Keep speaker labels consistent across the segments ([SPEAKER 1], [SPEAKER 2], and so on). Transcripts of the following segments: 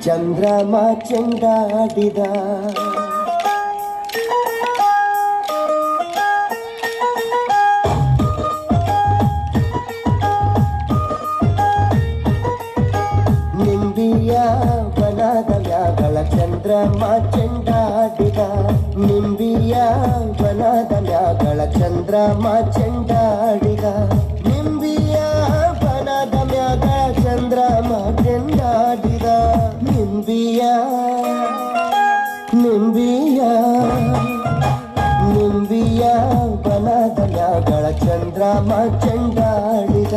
[SPEAKER 1] ಚಂದ್ರಮ ಚೆಂಡಾಡಿದ ನಿಂಬಿಯ ಬನದ ಮ್ಯಾಗಳ ಚಂದ್ರಮ ಚೆಂಡಾಡಿದ ನಿಂಬಿಯ ಬನದ ಮ್ಯಾಗಳ ಚಂದ್ರಮ ಚೆಂಡಾಡಿದ ನಿಂಬಿಯ ಬನದ ಮ್ಯಾಗಳ ಚಂದ್ರಮ ಚೆಂಡಾಡಿದ ನಿಂಬಿಯ ನಿಂಬಿಯ ನಿಂಬಿಯ ಬನದ ಮ್ಯಾಗಳ ಚಂದ್ರಮ ಚೆಂಡಾಡಿದ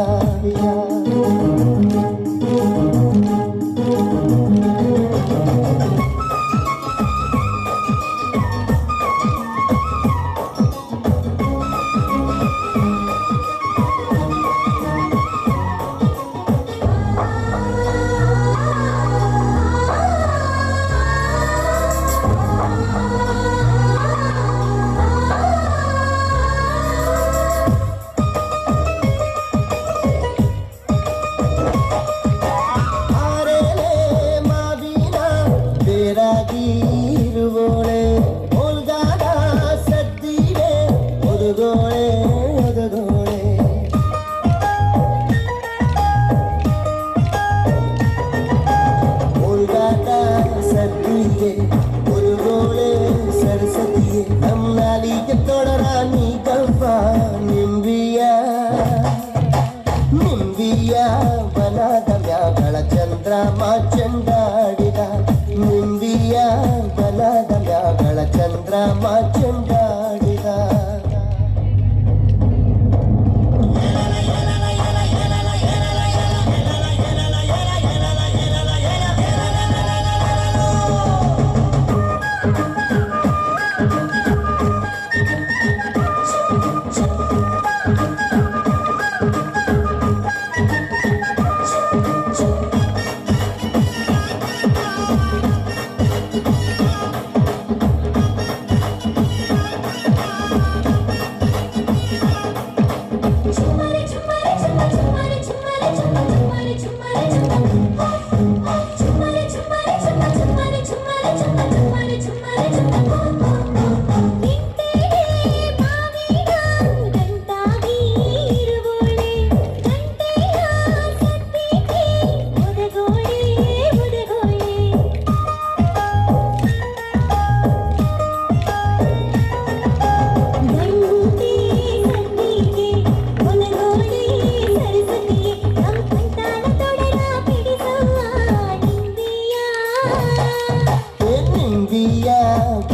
[SPEAKER 1] ಇರುವೋಳೆ ಓಲ್ಗಾದ ಸದ್ದಿಗೆ ಒದಗೋಳೆ ಒದಗೋಳೆ ಓಲ್ಗಾದ ಸದ್ದಿಗೆ ಒದಗೋಳೆ ಸರಸ್ವತಿಗೆ ನಮ್ಮ ನಾಲಿಗೆ ತೊಡರ ನೀ ಕಲ್ಪ ನಿಂಬಿಯ ನಿಂಬಿಯ ಬನದ ಮ್ಯಾಗಳ ಚಂದ್ರಮ ಚೆಂಡಾಡಿದ ನಿಂಬಿಯ ಬನದ ಮ್ಯಾಗಳ ಚಂದ್ರಮ ಚೆಂಡಾಡಿದ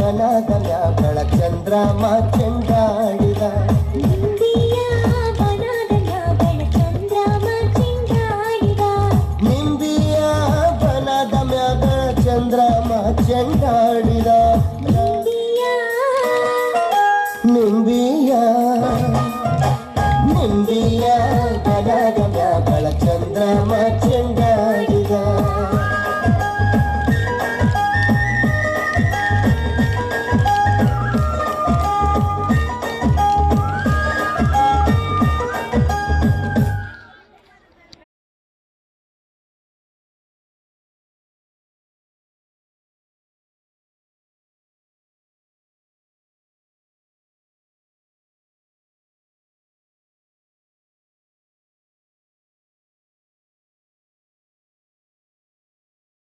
[SPEAKER 1] ಬನದ ಮ್ಯಾಗಳ ಚಂದ್ರಮ ಚೆಂಡಾಡಿದ
[SPEAKER 2] ನಿಂಬಿಯ ಬನದ ಮ್ಯಾಗಳ ಚಂದ್ರಮ ಚೆಂಡಾಡಿದ
[SPEAKER 1] ನಿಂಬಿಯ ಬನದ ಮ್ಯಾಗಳ ಚಂದ್ರಮ ಚೆಂಡಾಡಿದ